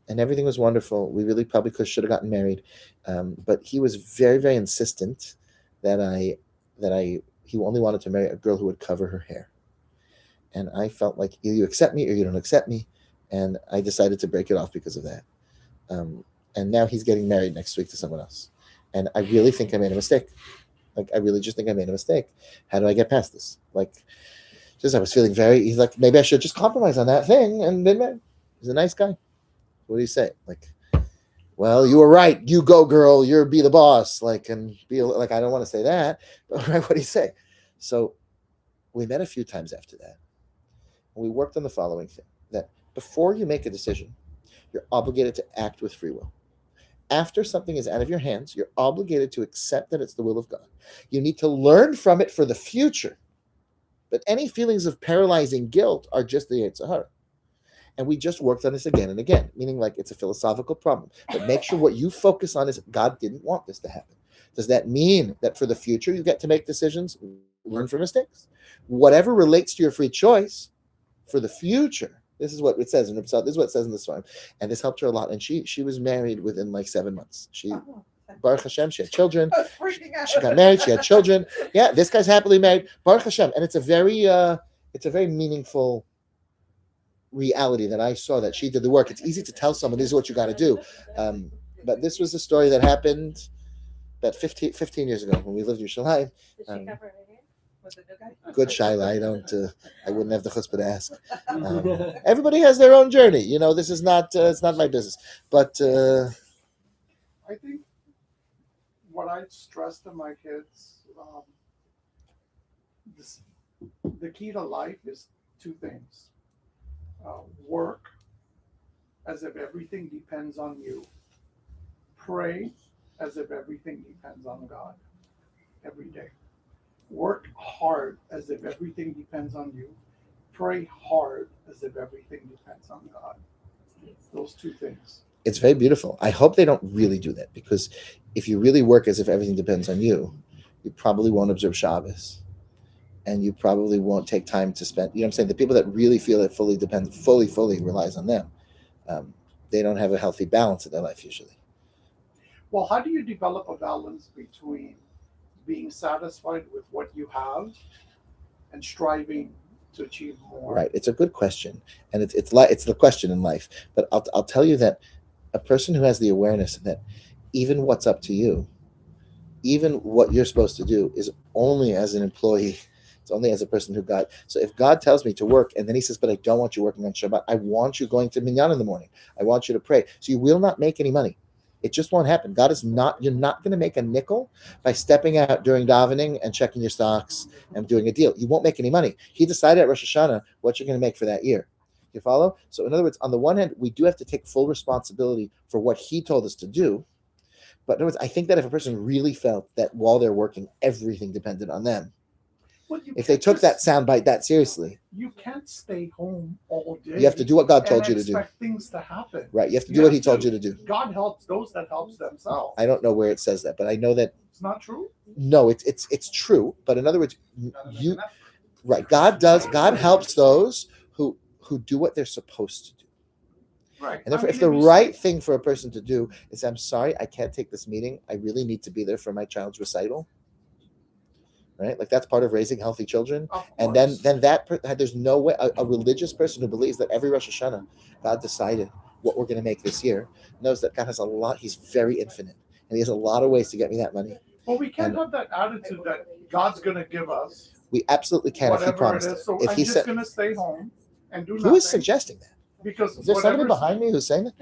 And everything was wonderful. We really probably should have gotten married. But he was very, very insistent that he only wanted to marry a girl who would cover her hair. And I felt like either you accept me or you don't accept me. And I decided to break it off because of that. And now he's getting married next week to someone else. And I really think I made a mistake. I really just think I made a mistake. How do I get past this? Just I was feeling he's like, maybe I should just compromise on that thing and then marry. He's a nice guy. What do you say? Well, you were right. You go, girl. You're be the boss. And be I don't want to say that, but right, what do you say? So we met a few times after that. And we worked on the following thing, that before you make a decision, you're obligated to act with free will. After something is out of your hands, you're obligated to accept that it's the will of God. You need to learn from it for the future. But any feelings of paralyzing guilt are just the Yetzer Hara. And we just worked on this again and again, meaning it's a philosophical problem. But make sure what you focus on is God didn't want this to happen. Does that mean that for the future you get to make decisions, learn from mistakes? Whatever relates to your free choice for the future, this is what it says in this is what it says in the Sfarim. And this helped her a lot. And she was married within 7 months. Baruch Hashem, she had children. She got married, she had children. Yeah, this guy's happily married. Baruch Hashem. And it's a very meaningful reality that I saw, that she did the work. It's easy to tell someone this is what you got to do, but this was a story that happened about 15 years ago when we lived in Yerushalayim. Did she cover her hair? Was it a good guy? Good Shaila. I wouldn't have the chutzpah to ask. Everybody has their own journey. This is not it's not my business. But I think what I stress to my kids, the key to life is two things. Work as if everything depends on you. Pray as if everything depends on God every day. Work hard as if everything depends on you. Pray hard as if everything depends on God. Those two things. It's very beautiful. I hope they don't really do that, because if you really work as if everything depends on you, you probably won't observe Shabbos. And you probably won't take time to spend, what I'm saying? The people that really feel it fully relies on them. They don't have a healthy balance in their life usually. Well, how do you develop a balance between being satisfied with what you have and striving to achieve more? Right. It's a good question. And it's the question in life. But I'll tell you that a person who has the awareness that even what's up to you, even what you're supposed to do, is only as an employee. It's only as a person who God. So if God tells me to work, and then he says, but I don't want you working on Shabbat. I want you going to Minyan in the morning. I want you to pray. So you will not make any money. It just won't happen. You're not going to make a nickel by stepping out during davening and checking your stocks and doing a deal. You won't make any money. He decided at Rosh Hashanah what you're going to make for that year. You follow? So in other words, on the one hand, we do have to take full responsibility for what he told us to do. But in other words, I think that if a person really felt that while they're working, everything depended on them, But you If they can't took that just- soundbite that seriously, you can't stay home all day. you have to do what God told and you to do. expect things to happen. Right? You have to You do what have He told to. you to do. God helps those that helps themselves. I don't know where it says that, but I know that It's not true. no, it's true. But in other words, you right? God helps those who do what they're supposed to do. Right. And therefore, I mean, if the you say- right thing for a person to do is, I'm sorry, I can't take this meeting. I really need to be there for my child's recital. Right? Like that's part of raising healthy children. Of And course. then there's no way a religious person who believes that every Rosh Hashanah God decided what we're going to make this year knows that God has a lot. He's very infinite, and He has a lot of ways to get me that money. Well, we can't and- have that attitude that God's going to give us We absolutely can if He whatever it promised is. it. So If I'm He just said, going to stay home and do who nothing. is suggesting that? Because Is there somebody whatever's- behind me who's saying that?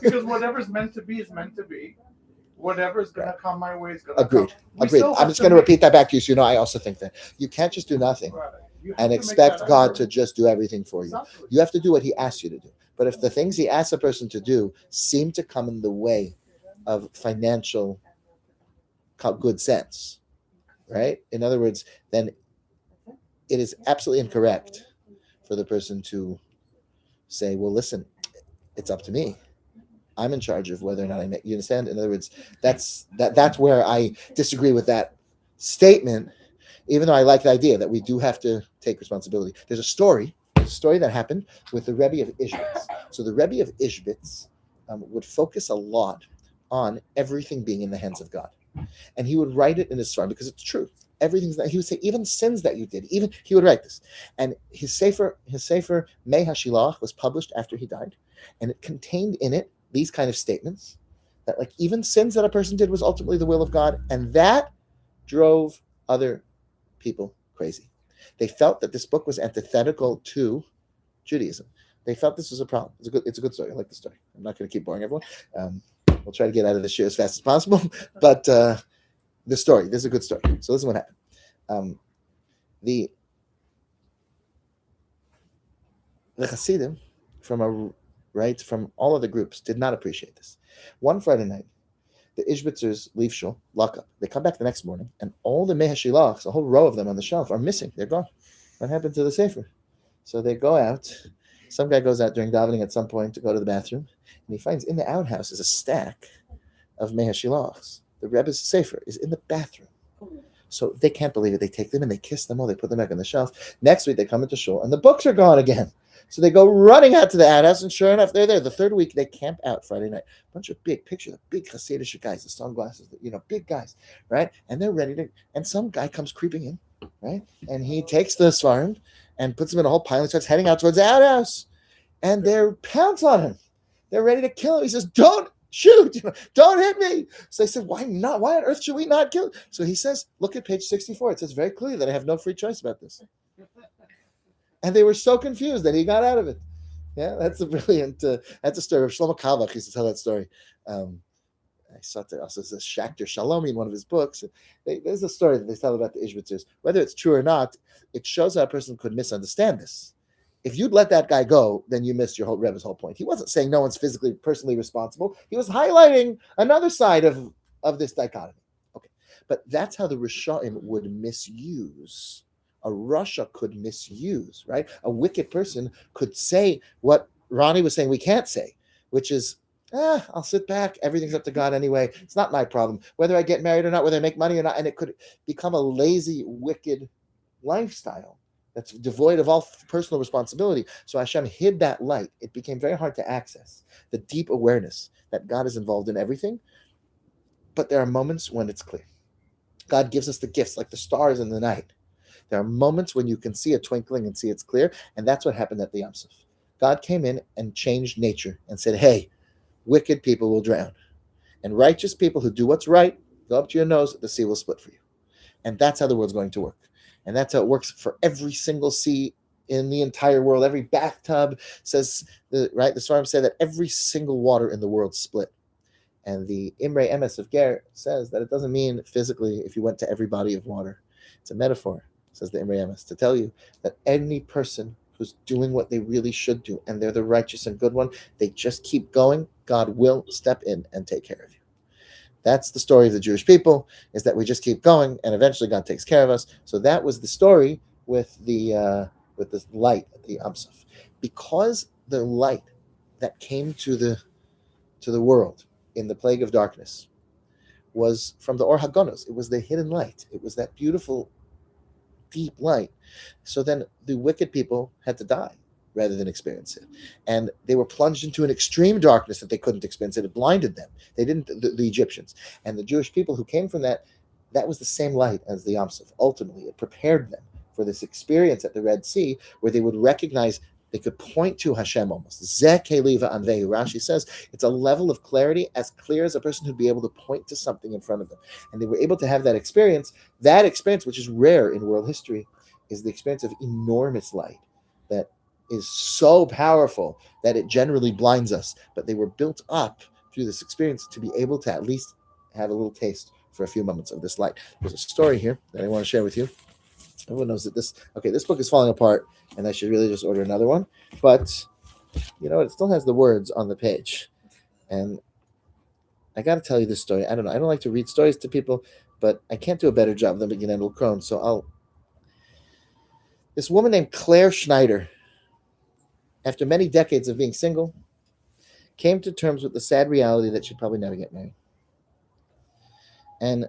Because whatever's meant to be is meant to be. Whatever's going to come my way is going to Agreed. come. We Agreed. still I'm have just going to make- repeat that back to you, so you know I also think that you can't just do nothing Right. You have and to make expect that God effort. to just do everything for you. Exactly. You have to do what He asks you to do. But if the things He asks a person to do seem to come in the way of financial good sense, right? In other words, then it is absolutely incorrect for the person to say, well, listen, it's up to me. I'm in charge of whether or not I make. You understand? In other words, that's where I disagree with that statement, even though I like the idea that we do have to take responsibility. There's a story that happened with the Rebbe of Ishbitz. So the Rebbe of Ishbitz would focus a lot on everything being in the hands of God. And he would write it in his Svarim because it's true. Everything's that he would say, even sins that you did, even he would write this. And his Sefer Mei HaShilach was published after he died, and it contained in it these kind of statements that like even sins that a person did was ultimately the will of God, and that drove other people crazy. They felt that this book was antithetical to Judaism. They felt this was a problem. It's a good story. I like the story. I'm not going to keep boring everyone. We'll try to get out of this show as fast as possible. But the story, this is a good story. So this is what happened. The Hasidim from all of the groups did not appreciate this. One Friday night, the Ishbitzers leave shul, lock up. They come back the next morning, and all the Mei HaShilachs, a whole row of them on the shelf, are missing. They're gone. What happened to the Sefer? So they go out. Some guy goes out during davening at some point to go to the bathroom, and he finds in the outhouse is a stack of Mei HaShilachs. The Rebbe's Sefer is in the bathroom. So they can't believe it. They take them and they kiss them all. They put them back on the shelf. Next week, they come into shul, and the books are gone again. So they go running out to the outhouse, and sure enough, they're there. The third week, they camp out Friday night. A bunch of big Hasidic guys, the sunglasses, big guys, right? And they're ready to, and some guy comes creeping in, right? And he takes the Svarim and puts them in a whole pile and starts heading out towards the outhouse. And they're pounce on him. They're ready to kill him. He says, don't shoot, don't hit me. So they said, why not? Why on earth should we not kill? So he says, look at page 64. It says very clearly that I have no free choice about this. And they were so confused that he got out of it. Yeah, that's a brilliant, that's a story. Of Shlomo Kalbach used to tell that story. I saw there also says Shachter Shalomi in one of his books. There's a story that they tell about the Ishbitzers. Whether it's true or not, it shows how a person could misunderstand this. If you'd let that guy go, then you missed your Rebbe's whole point. He wasn't saying no one's personally responsible. He was highlighting another side of this dichotomy. Okay, but that's how the Rishonim would misuse. A Rasha could misuse, right? A wicked person could say what Ronnie was saying we can't say, which is, I'll sit back. Everything's up to God anyway. It's not my problem. Whether I get married or not, whether I make money or not. And it could become a lazy, wicked lifestyle that's devoid of all personal responsibility. So Hashem hid that light. It became very hard to access the deep awareness that God is involved in everything. But there are moments when it's clear. God gives us the gifts like the stars in the night. There are moments when you can see a twinkling and see it's clear. And that's what happened at the Yam Suf. God came in and changed nature and said, hey, wicked people will drown. And righteous people who do what's right, go up to your nose, the sea will split for you. And that's how the world's going to work. And that's how it works for every single sea in the entire world. Every bathtub says, the Svarim say that every single water in the world split. And the Imre Emes of Ger says that it doesn't mean physically if you went to every body of water. It's a metaphor, says the Imre Emes, to tell you that any person who's doing what they really should do, and they're the righteous and good one, they just keep going, God will step in and take care of you. That's the story of the Jewish people, is that we just keep going, and eventually God takes care of us. So that was the story with the light at the Yam Suf. Because the light that came to the world in the plague of darkness was from the Or Hagonos. It was the hidden light. It was that beautiful, deep light. So then the wicked people had to die rather than experience it. And they were plunged into an extreme darkness that they couldn't experience it. It blinded them. They didn't, the Egyptians. And the Jewish people who came from that was the same light as the Yam Suf. Ultimately, it prepared them for this experience at the Red Sea where they would recognize, they could point to Hashem almost. Zeh keliva anvehu. Rashi says it's a level of clarity as clear as a person who'd be able to point to something in front of them. And they were able to have that experience. That experience, which is rare in world history, is the experience of enormous light that is so powerful that it generally blinds us. But they were built up through this experience to be able to at least have a little taste for a few moments of this light. There's a story here that I want to share with you. Everyone knows that this book is falling apart, and I should really just order another one. But you know what? It still has the words on the page. And I got to tell you this story. I don't know. I don't like to read stories to people, but I can't do a better job than Genendel Krohn. So this woman named Claire Schneider, after many decades of being single, came to terms with the sad reality that she'd probably never get married. And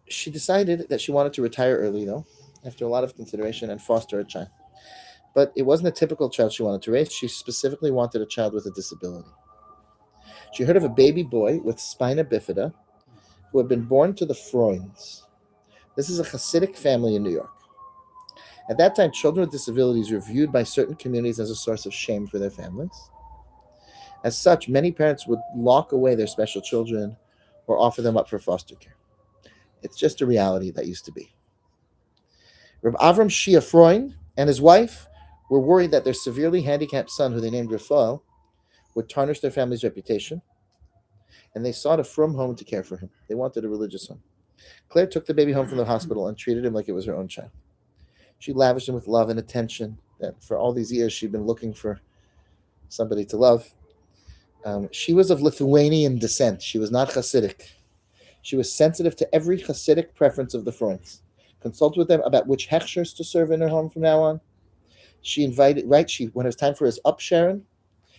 she decided that she wanted to retire early, though, after a lot of consideration, and foster a child. But it wasn't a typical child she wanted to raise. She specifically wanted a child with a disability. She heard of a baby boy with spina bifida who had been born to the Freunds. This is a Hasidic family in New York. At that time, children with disabilities were viewed by certain communities as a source of shame for their families. As such, many parents would lock away their special children or offer them up for foster care. It's just a reality that used to be. Reb Avram Shia Freund and his wife were worried that their severely handicapped son, who they named Rafael, would tarnish their family's reputation, and they sought a frum home to care for him. They wanted a religious home. Claire took the baby home from the hospital and treated him like it was her own child. She lavished him with love and attention that for all these years she'd been looking for somebody to love. She was of Lithuanian descent. She was not Hasidic. She was sensitive to every Hasidic preference of the Freunds. Consulted with them about which hechshers to serve in her home from now on. She invited, when it was time for his upsharon,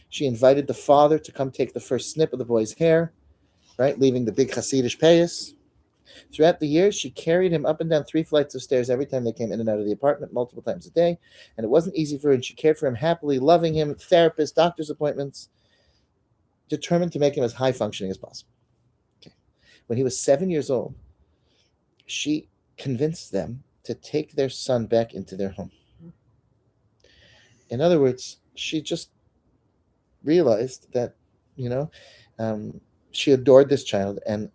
she invited the father to come take the first snip of the boy's hair, right, leaving the big Hasidish payas. Throughout the years, she carried him up and down 3 flights of stairs every time they came in and out of the apartment, multiple times a day. And it wasn't easy for her, and she cared for him happily, loving him, therapists, doctor's appointments, determined to make him as high functioning as possible. Okay. When he was 7 years old, she convinced them to take their son back into their home. In other words, she just realized that, she adored this child. And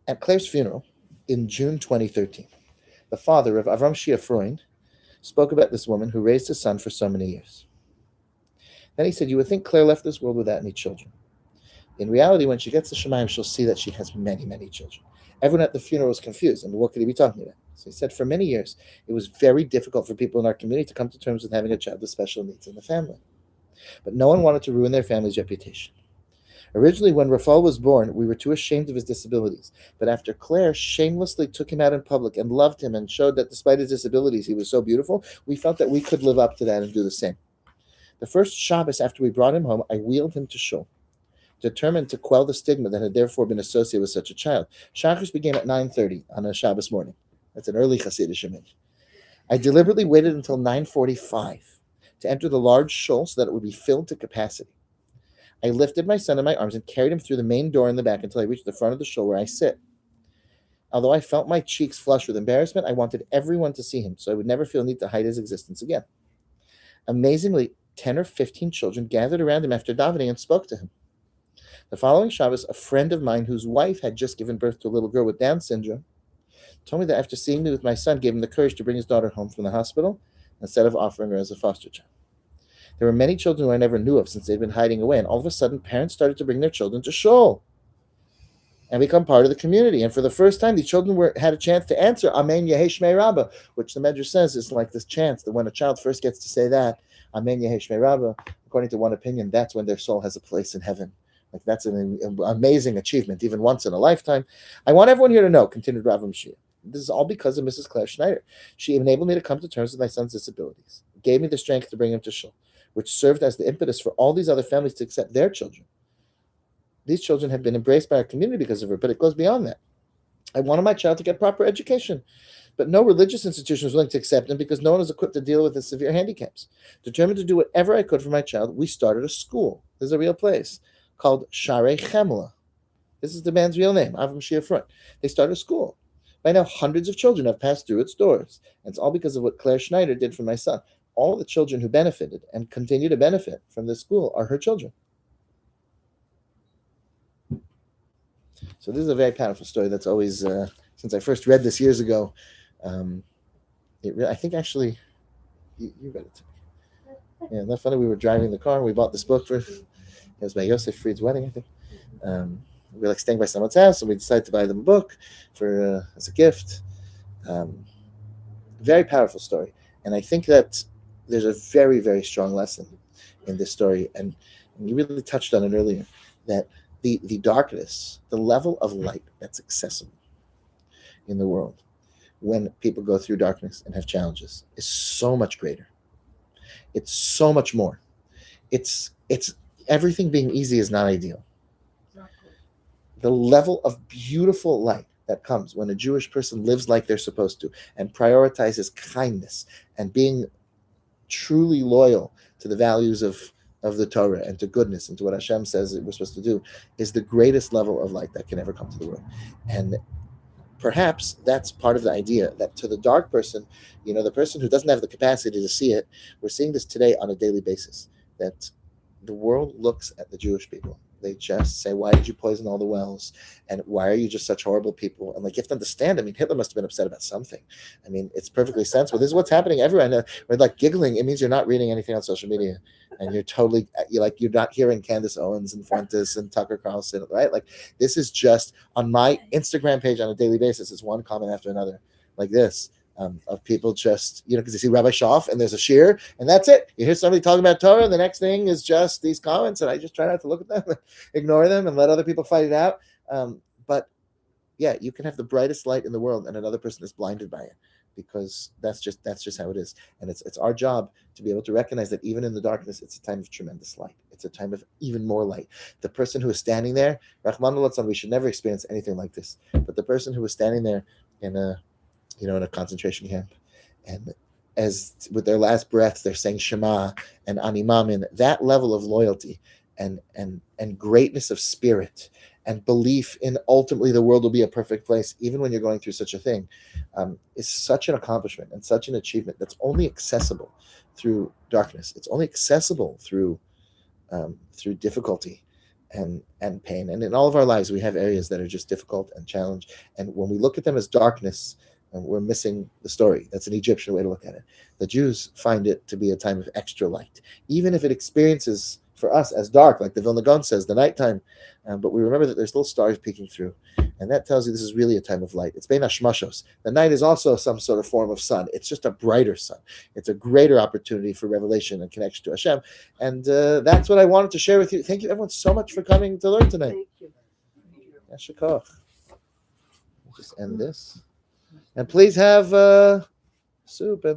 at Claire's funeral in June 2013, the father of Avram Shia Freund spoke about this woman who raised his son for so many years. Then he said, you would think Claire left this world without any children. In reality, when she gets to Shemayim, she'll see that she has many, many children. Everyone at the funeral was confused. And what could he be talking about? So he said, for many years, it was very difficult for people in our community to come to terms with having a child with special needs in the family. But no one wanted to ruin their family's reputation. Originally, when Rafael was born, we were too ashamed of his disabilities. But after Claire shamelessly took him out in public and loved him and showed that despite his disabilities, he was so beautiful, we felt that we could live up to that and do the same. The first Shabbos after we brought him home, I wheeled him to shul, determined to quell the stigma that had therefore been associated with such a child. Shachris began at 9:30 on a Shabbos morning. That's an early Hasidic minute. I deliberately waited until 9:45 to enter the large shul so that it would be filled to capacity. I lifted my son in my arms and carried him through the main door in the back until I reached the front of the shul where I sit. Although I felt my cheeks flush with embarrassment, I wanted everyone to see him so I would never feel the need to hide his existence again. Amazingly, 10 or 15 children gathered around him after davening and spoke to him. The following Shabbos, a friend of mine whose wife had just given birth to a little girl with Down syndrome told me that after seeing me with my son, gave him the courage to bring his daughter home from the hospital instead of offering her as a foster child. There were many children who I never knew of since they'd been hiding away, and all of a sudden, parents started to bring their children to shul and become part of the community. And for the first time, the children had a chance to answer Amen Yehei Shmei Rabbah, which the Medrash says is like this chance that when a child first gets to say that, Amen Yehi Shmei Rabba. According to one opinion, that's when their soul has a place in heaven. Like that's an amazing achievement, even once in a lifetime. I want everyone here to know, continued Rav Mashiach, this is all because of Mrs. Claire Schneider. She enabled me to come to terms with my son's disabilities, gave me the strength to bring him to shul, which served as the impetus for all these other families to accept their children. These children have been embraced by our community because of her, but it goes beyond that. I wanted my child to get proper education, but no religious institution was willing to accept him because no one was equipped to deal with his severe handicaps. Determined to do whatever I could for my child, we started a school. This is a real place called Sharei Chemla. This is the man's real name, Avram Shia Front. They started a school. By now, hundreds of children have passed through its doors, and it's all because of what Claire Schneider did for my son. All the children who benefited and continue to benefit from this school are her children. So this is a very powerful story that's always, since I first read this years ago, I think actually, you read it to me. Yeah, not funny. We were driving the car and we bought this book for, it was by Yosef Fried's wedding, I think. We were like staying by someone's house and we decided to buy them a book for as a gift. Very powerful story. And I think that there's a very, very strong lesson in this story. And you really touched on it earlier, that the darkness, the level of light that's accessible in the world when people go through darkness and have challenges is so much greater. It's so much more. It's everything being easy is not ideal. The level of beautiful light that comes when a Jewish person lives like they're supposed to and prioritizes kindness and being truly loyal to the values of the Torah and to goodness and to what Hashem says that we're supposed to do is the greatest level of light that can ever come to the world. And perhaps that's part of the idea that to the dark person, the person who doesn't have the capacity to see it, we're seeing this today on a daily basis, that the world looks at the Jewish people. They just say, why did you poison all the wells? And why are you just such horrible people? And like, you have to understand, Hitler must have been upset about something. It's perfectly sensible. This is what's happening everywhere. And we're like giggling. It means you're not reading anything on social media. And you're not hearing Candace Owens and Fuentes and Tucker Carlson, right? Like, this is just on my Instagram page on a daily basis. It's one comment after another like this. Of people just, because you see Rabbi Schaff and there's a shir and that's it. You hear somebody talking about Torah and the next thing is just these comments and I just try not to look at them, ignore them and let other people fight it out. But yeah, you can have the brightest light in the world and another person is blinded by it because that's just how it is. And it's our job to be able to recognize that even in the darkness, it's a time of tremendous light. It's a time of even more light. The person who is standing there, Rahman al-Latzan, we should never experience anything like this. But the person who is standing there in a concentration camp, and as with their last breaths, they're saying Shema and Ani Mamin, that level of loyalty and greatness of spirit and belief in ultimately the world will be a perfect place, even when you're going through such a thing, is such an accomplishment and such an achievement that's only accessible through darkness. It's only accessible through difficulty and pain. And in all of our lives, we have areas that are just difficult and challenged. And when we look at them as darkness, we're missing the story. That's an Egyptian way to look at it. The Jews find it to be a time of extra light, even if it experiences for us as dark, like the Vilna Gaon says, the nighttime. But we remember that there's little stars peeking through, and that tells you this is really a time of light. It's Bein Hashmashos. The night is also some sort of form of sun. It's just a brighter sun. It's a greater opportunity for revelation and connection to Hashem. And that's what I wanted to share with you. Thank you, everyone, so much for coming to learn tonight. Thank you. Yasher koach. We'll just end this. And please have soup.